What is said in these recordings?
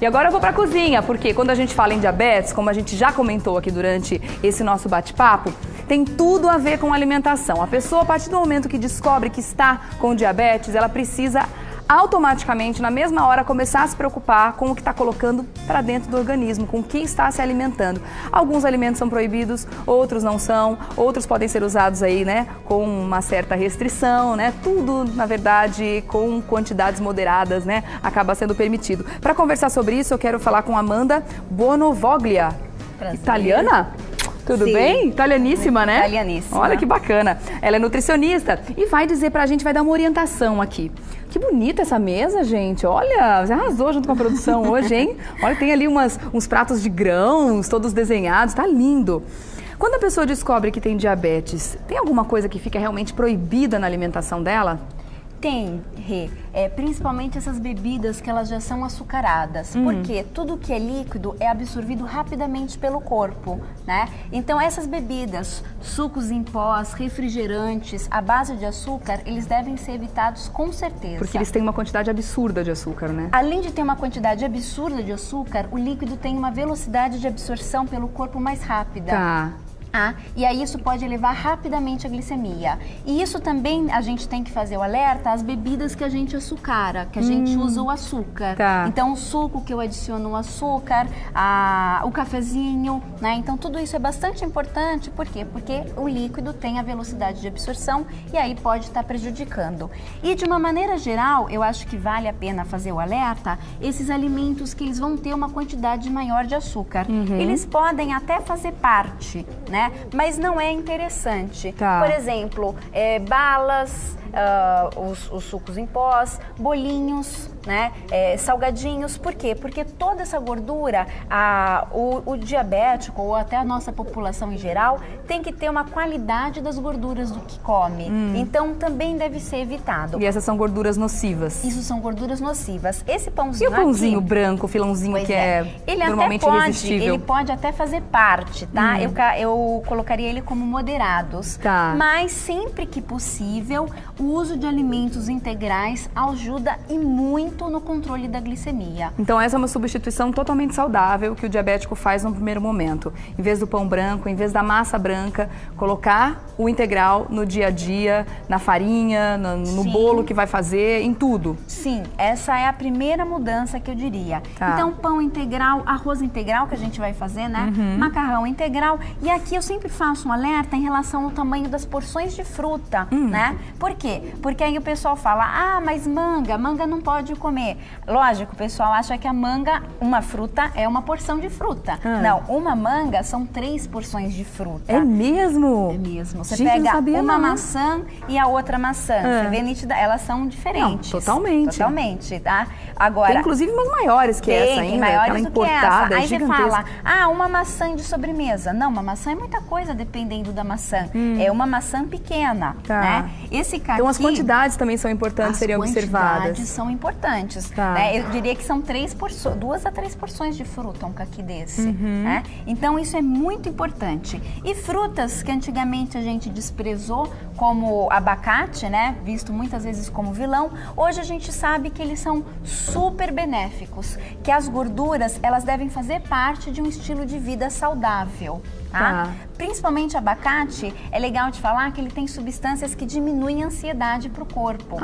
E agora eu vou pra cozinha, porque quando a gente fala em diabetes, como a gente já comentou aqui durante esse nosso bate-papo, tem tudo a ver com alimentação. A pessoa, a partir do momento que descobre que está com diabetes, ela precisa automaticamente, na mesma hora, começar a se preocupar com o que está colocando para dentro do organismo, com o que está se alimentando. Alguns alimentos são proibidos, outros não são, outros podem ser usados aí, né, com uma certa restrição, né, tudo, na verdade, com quantidades moderadas, né, acaba sendo permitido. Para conversar sobre isso, eu quero falar com Amanda Bonovoglia, italiana? Tudo Sim. bem? Italianíssima, né? Italianíssima. Olha que bacana. Ela é nutricionista e vai dizer pra gente, vai dar uma orientação aqui. Que bonita essa mesa, gente. Olha, você arrasou junto com a produção hoje, hein? Olha, tem ali uns pratos de grãos, todos desenhados, tá lindo. Quando a pessoa descobre que tem diabetes, tem alguma coisa que fica realmente proibida na alimentação dela? Tem, Rê. Principalmente essas bebidas que elas já são açucaradas, porque tudo que é líquido é absorvido rapidamente pelo corpo, né? Então essas bebidas, sucos em pós, refrigerantes, à base de açúcar, eles devem ser evitados com certeza. Porque eles têm uma quantidade absurda de açúcar, né? Além de ter uma quantidade absurda de açúcar, o líquido tem uma velocidade de absorção pelo corpo mais rápida. Tá. E aí isso pode elevar rapidamente a glicemia. E isso também a gente tem que fazer o alerta às bebidas que a gente açucara, que a gente usa o açúcar. Tá. Então o suco que eu adiciono o açúcar, o cafezinho, né? Então tudo isso é bastante importante, por quê? Porque o líquido tem a velocidade de absorção e aí pode estar prejudicando. E de uma maneira geral, eu acho que vale a pena fazer o alerta, esses alimentos que eles vão ter uma quantidade maior de açúcar. Eles podem até fazer parte, né? Mas não é interessante. Tá. Por exemplo, balas, os sucos em pós, bolinhos, né? Salgadinhos. Por quê? Porque toda essa gordura, o diabético ou até a nossa população em geral tem que ter uma qualidade das gorduras do que come. Então também deve ser evitado. E essas são gorduras nocivas. Isso são gorduras nocivas. Esse pãozinho E o pãozinho aqui, branco, o filãozinho pois que é ele normalmente até pode, irresistível? ele pode até fazer parte, tá? Eu colocaria ele como moderados. Tá. Mas sempre que possível, o uso de alimentos integrais ajuda e muito no controle da glicemia. Então essa é uma substituição totalmente saudável que o diabético faz no primeiro momento. Em vez do pão branco, em vez da massa branca, colocar o integral no dia a dia, na farinha, no bolo que vai fazer, em tudo. Sim, essa é a primeira mudança que eu diria. Tá. Então, pão integral, arroz integral que a gente vai fazer, né? Macarrão integral. E aqui eu sempre faço um alerta em relação ao tamanho das porções de fruta, né? Por quê? Porque aí o pessoal fala, mas manga não pode comer. Lógico, o pessoal acha que a manga, uma fruta, é uma porção de fruta. Não, uma manga são 3 porções de fruta. É mesmo? É mesmo. Você Gente, eu não pega sabia, uma não. maçã e a outra maçã. Você vê nítida, elas são diferentes. Não, totalmente. Totalmente, tá? Agora, Tem inclusive umas maiores que essa tem ainda, maiores aquela do que essa. importada, Aí você gigantesca. fala, uma maçã de sobremesa. Não, uma maçã é muita coisa dependendo da maçã. É uma maçã pequena, Tá. né? Esse caqui... Então as quantidades também são importantes, seriam observadas. As quantidades são importantes, Tá. né? Eu diria que são 2 a 3 porções de fruta, um caqui desse, né? Então isso é muito importante. E frutas que antigamente a gente desprezou, como abacate, né? Visto muitas vezes como vilão, hoje a gente sabe que eles são super benéficos, que as gorduras, elas devem fazer parte de um estilo de vida saudável. Tá? Principalmente abacate, é legal de falar que ele tem substâncias que diminuem a ansiedade para o corpo.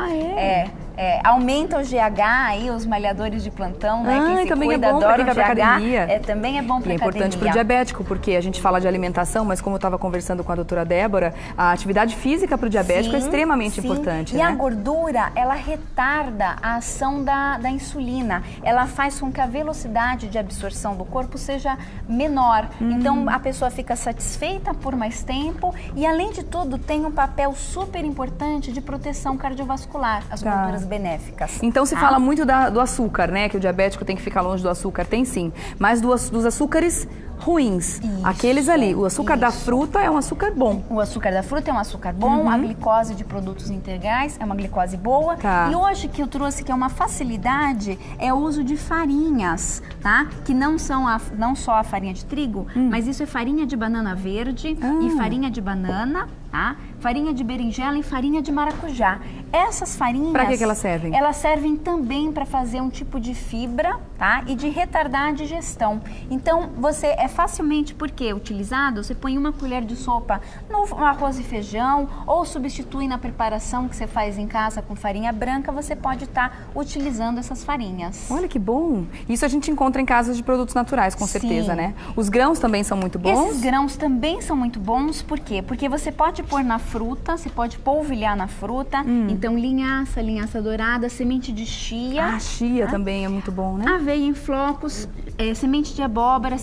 Aumenta o GH aí, os malhadores de plantão, né? Quem se também cuida, é bom para adora quem o vai pra GH, academia. também é bom para E é importante para o diabético, porque a gente fala de alimentação, mas como eu estava conversando com a doutora Débora, a atividade física para o diabético é extremamente importante. E né? a gordura, ela retarda a ação da insulina. Ela faz com que a velocidade de absorção do corpo seja menor. Então, a pessoa fica satisfeita por mais tempo e, além de tudo, tem um papel super importante de proteção cardiovascular, as gorduras benéficas. Então se fala muito do açúcar, né? Que o diabético tem que ficar longe do açúcar, tem sim. Mas dos açúcares ruins, aqueles ali. O açúcar da fruta é um açúcar bom. O açúcar da fruta é um açúcar bom, a glicose de produtos integrais é uma glicose boa. Tá. E hoje que eu trouxe que é uma facilidade é o uso de farinhas, tá? Que não só a farinha de trigo, mas isso é farinha de banana verde e farinha de banana, tá? Farinha de berinjela e farinha de maracujá. Essas farinhas... Para que elas servem? Elas servem também para fazer um tipo de fibra, tá? E de retardar a digestão. Então, você é facilmente, porque utilizado, você põe uma colher de sopa no arroz e feijão, ou substitui na preparação que você faz em casa com farinha branca, você pode estar utilizando essas farinhas. Olha que bom! Isso a gente encontra em casas de produtos naturais, com certeza, né? Os grãos também são muito bons? Esses grãos também são muito bons, por quê? Porque você pode pôr na fruta, você pode polvilhar na fruta, então linhaça dourada, semente de chia. Ah, chia também é muito bom, né? Aveia em flocos, semente de abóbora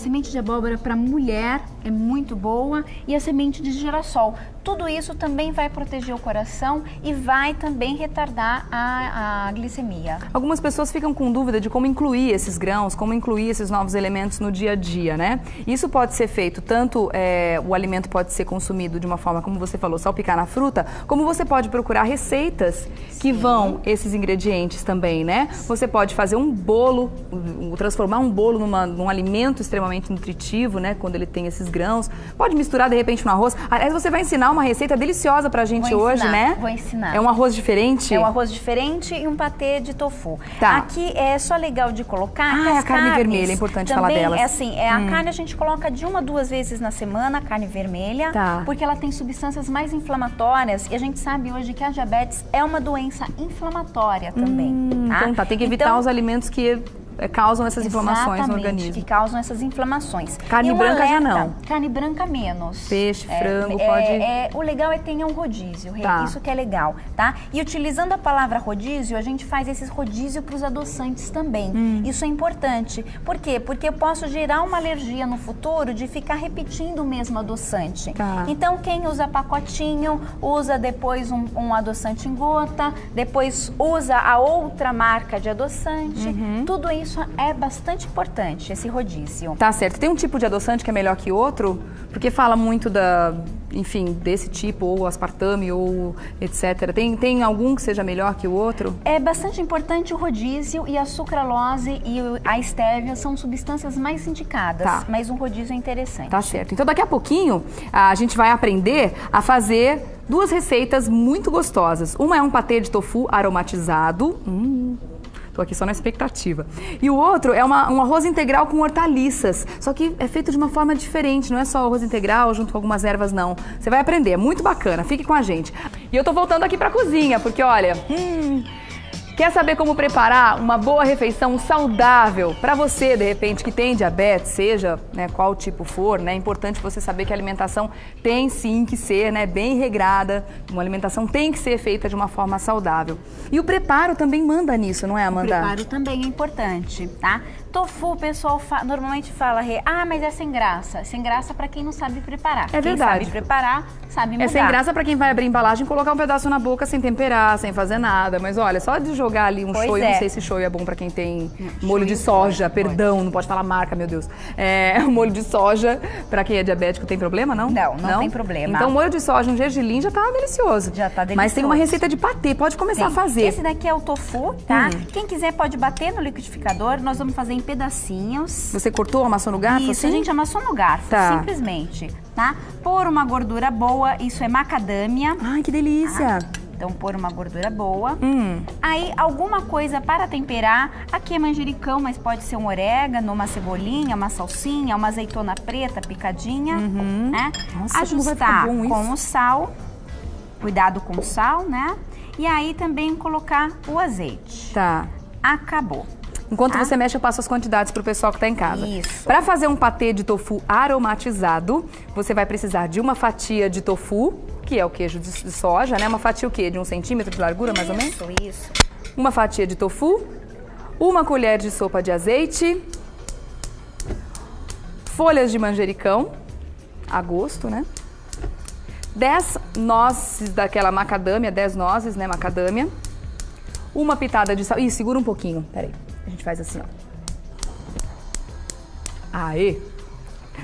para mulher é muito boa e a semente de girassol. Tudo isso também vai proteger o coração e vai também retardar a glicemia. Algumas pessoas ficam com dúvida de como incluir esses grãos, como incluir esses novos elementos no dia a dia, né? Isso pode ser feito, tanto o alimento pode ser consumido de uma forma, como você falou, salpicar na fruta, como você pode procurar receitas que vão esses ingredientes também, né? Você pode fazer um bolo, transformar um bolo num alimento extremamente nutritivo, né? Quando ele tem esses grãos. Pode misturar, de repente, no arroz. Aliás, você vai ensinar uma receita deliciosa pra gente hoje, né? Vou ensinar. É um arroz diferente? É um arroz diferente e um patê de tofu. Tá. Aqui é só legal de colocar é a carne vermelha, é importante falar delas. É assim, a carne a gente coloca de 1 a 2 vezes na semana, carne vermelha, porque ela tem substâncias mais inflamatórias e a gente sabe hoje que a diabetes é uma doença inflamatória também. Então tem que evitar os alimentos que causam essas inflamações no organismo. Que causam essas inflamações. Carne branca já não. Carne branca menos. Peixe, frango, pode... o legal é ter um rodízio, isso que é legal, tá? E utilizando a palavra rodízio, a gente faz esses rodízio para os adoçantes também. Isso é importante. Por quê? Porque eu posso gerar uma alergia no futuro de ficar repetindo o mesmo adoçante. Então, quem usa pacotinho, usa depois um adoçante em gota, depois usa a outra marca de adoçante. Tudo isso é bastante importante, esse rodízio. Tá certo. Tem um tipo de adoçante que é melhor que outro? Porque fala muito desse tipo, ou aspartame, ou etc. Tem algum que seja melhor que o outro? É bastante importante o rodízio e a sucralose e a estévia são substâncias mais indicadas, mas um rodízio é interessante. Tá certo. Então daqui a pouquinho a gente vai aprender a fazer 2 receitas muito gostosas. Uma é um patê de tofu aromatizado. Tô aqui só na expectativa. E o outro é um arroz integral com hortaliças. Só que é feito de uma forma diferente. Não é só arroz integral junto com algumas ervas, não. Você vai aprender. É muito bacana. Fique com a gente. E eu tô voltando aqui pra cozinha, porque olha... Quer saber como preparar uma boa refeição saudável para você, de repente, que tem diabetes, seja qual tipo for, né? É importante você saber que a alimentação tem sim que ser bem regrada, uma alimentação tem que ser feita de uma forma saudável. E o preparo também manda nisso, não é, Amanda? O preparo também é importante, tá? Tofu, o pessoal normalmente fala, mas é sem graça. Sem graça para quem não sabe preparar. É verdade. Quem sabe preparar, sabe mudar. É sem graça para quem vai abrir a embalagem e colocar um pedaço na boca sem temperar, sem fazer nada. Mas olha, só de jogar ali um shoyu, não sei se shoyu é bom para quem tem molho de soja, perdão, não pode falar marca, meu Deus. Molho de soja, para quem é diabético, tem problema, não? Não tem problema. Então, molho de soja, um gergelim já tá delicioso. Já tá delicioso. Mas tem uma receita de patê, pode começar a fazer. Esse daqui é o tofu, tá? Quem quiser pode bater no liquidificador, nós vamos fazer em pedacinhos. Você cortou, amassou no garfo? Isso, assim? a gente amassou no garfo, simplesmente, tá? Pôr uma gordura boa, isso é macadâmia. Ai, que delícia! Então, pôr uma gordura boa. Aí, alguma coisa para temperar. Aqui é manjericão, mas pode ser um orégano, uma cebolinha, uma salsinha, uma azeitona preta picadinha, né? Nossa, ajustar com o sal. Cuidado com o sal, né? E aí, também colocar o azeite. Tá. Acabou. Enquanto você mexe, eu passo as quantidades para o pessoal que está em casa. Isso. Para fazer um patê de tofu aromatizado, você vai precisar de uma fatia de tofu, que é o queijo de soja, né? Uma fatia o quê? De 1 centímetro de largura, mais ou menos? Isso. Uma fatia de tofu, uma colher de sopa de azeite, folhas de manjericão, a gosto, né? 10 nozes daquela macadâmia, 10 nozes, né, macadâmia. Uma pitada de sal. Ih, segura um pouquinho, peraí. A gente faz assim, ó. Aê!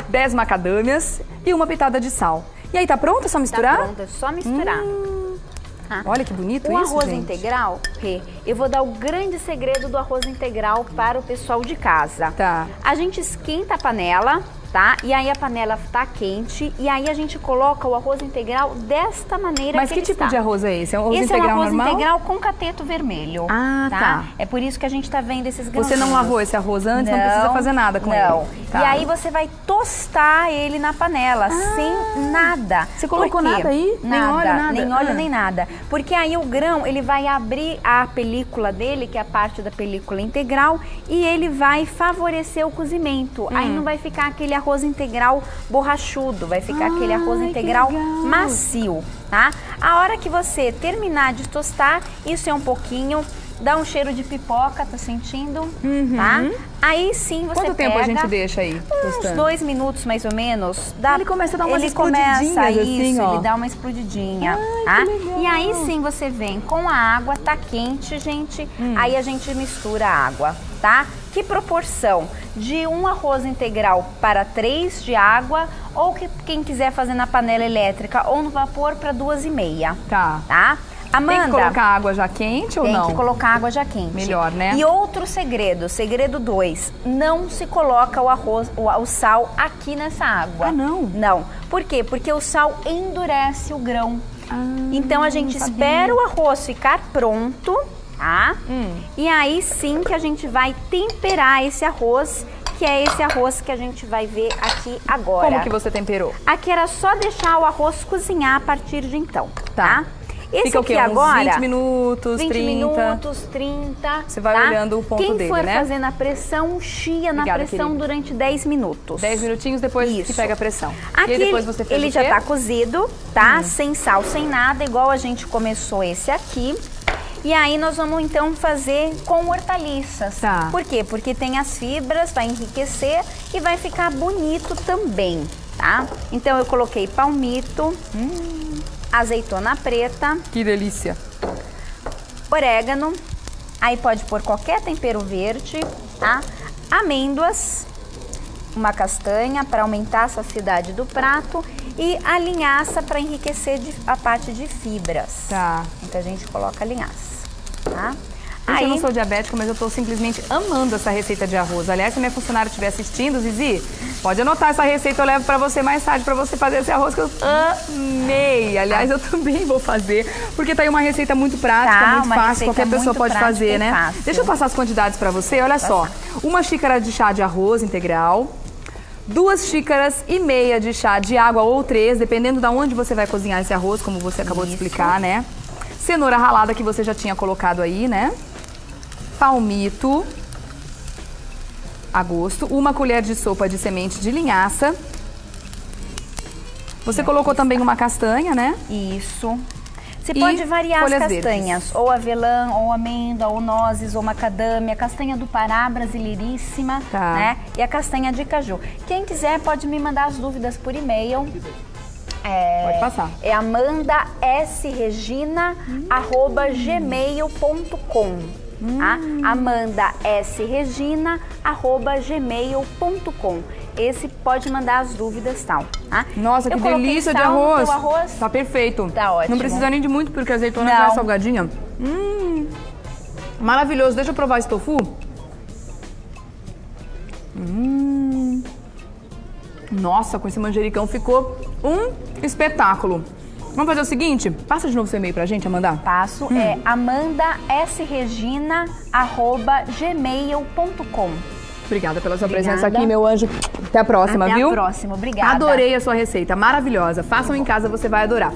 10 macadâmias e uma pitada de sal. E aí, tá pronto? É só misturar? Tá pronto, é só misturar. Olha que bonito isso, gente. O arroz gente. integral, eu vou dar o grande segredo do arroz integral para o pessoal de casa. Tá. A gente esquenta a panela, tá? E aí a panela tá quente e aí a gente coloca o arroz integral desta maneira. Mas que tipo de arroz é esse? É um arroz esse integral é um arroz normal? integral com cateto vermelho. Ah, tá. É por isso que a gente tá vendo esses grãozinhos. Você não lavou esse arroz antes? Não precisa fazer nada com ele? Não. Tá. E aí você vai tostar ele na panela, sem nada. Você colocou nada aí? Nada, Nem óleo, nada? nem óleo, nem nada. Porque aí o grão, ele vai abrir a película dele, que é a parte da película integral, e ele vai favorecer o cozimento. Aí não vai ficar aquele arroz integral borrachudo, vai ficar aquele arroz integral macio, tá? A hora que você terminar de tostar, isso é um pouquinho, dá um cheiro de pipoca, tá sentindo? Tá? Aí sim você Quanto tempo a gente deixa aí tostando? Uns 2 minutos mais ou menos. Ele começa a dar umas explodidinhas assim, ó. Ele dá uma explodidinha, Ai, tá? que legal. E aí sim você vem com a água, tá quente, gente. Aí a gente mistura a água, tá? Que proporção? De um arroz integral para 3 de água, ou que quem quiser fazer na panela elétrica ou no vapor para 2,5. Tá? Amanda, tem que colocar água já quente ou não? Tem que colocar água já quente. Melhor, né? E outro segredo, segredo 2, não se coloca o arroz, o sal aqui nessa água. Ah, não? Não. Por quê? Porque o sal endurece o grão. Então a gente espera o arroz ficar pronto, tá? E aí sim que a gente vai temperar esse arroz, que é esse arroz que a gente vai ver aqui agora. Como que você temperou? Aqui era só deixar o arroz cozinhar a partir de então, tá? Esse fica o quê? aqui agora, uns 20 minutos, 20 30? minutos, 30. Você vai olhando o ponto dele, né? Quem for fazer na pressão, chia na pressão querida. Durante 10 minutos. 10 minutinhos depois que pega a pressão. Aqui e aí depois você fez ele já tá cozido, tá? Sem sal, sem nada, igual a gente começou esse aqui. E aí nós vamos então fazer com hortaliças. Tá. Por quê? Porque tem as fibras, vai enriquecer e vai ficar bonito também, tá? Então eu coloquei palmito, azeitona preta. Que delícia. Orégano, aí pode pôr qualquer tempero verde, tá? Amêndoas, uma castanha para aumentar a saciedade do prato e a linhaça para enriquecer a parte de fibras. Tá. Então a gente coloca a linhaça, tá? Eu não sou diabética, mas eu tô simplesmente amando essa receita de arroz. Aliás, se minha funcionária estiver assistindo, Zizi, pode anotar essa receita, eu levo pra você mais tarde pra você fazer esse arroz que eu amei. Aliás, eu também vou fazer, porque tá aí uma receita muito prática, muito fácil, qualquer pessoa pode fazer, né? Fácil. Deixa eu passar as quantidades pra você, olha só. 1 xícara de chá de arroz integral, 2 xícaras e meia de chá de água ou 3, dependendo de onde você vai cozinhar esse arroz, como você acabou de explicar, né? Cenoura ralada que você já tinha colocado aí, né? Palmito, a gosto, 1 colher de sopa de semente de linhaça. Você colocou também uma castanha, né? Isso. Você pode variar as castanhas, verdes. Ou avelã, ou amêndoa, ou nozes, ou macadâmia, castanha do Pará, brasileiríssima, né? E a castanha de caju. Quem quiser pode me mandar as dúvidas por e-mail. Pode passar. É amandasregina@gmail.com. amandasregina@gmail.com. Esse pode mandar as dúvidas, tal, tá? Nossa, que delícia de arroz. arroz. Tá perfeito. Tá ótimo. Não precisa nem de muito, porque a azeitona já é salgadinha. Maravilhoso. Deixa eu provar esse tofu. Nossa, com esse manjericão ficou um espetáculo. Vamos fazer o seguinte? Passa de novo seu e-mail pra gente, Amanda. Passo. É amandasregina@gmail.com. Obrigada pela sua presença aqui, meu anjo. Até a próxima, viu? Até a próxima. Obrigada. Adorei a sua receita, maravilhosa. Façam em casa, você vai adorar.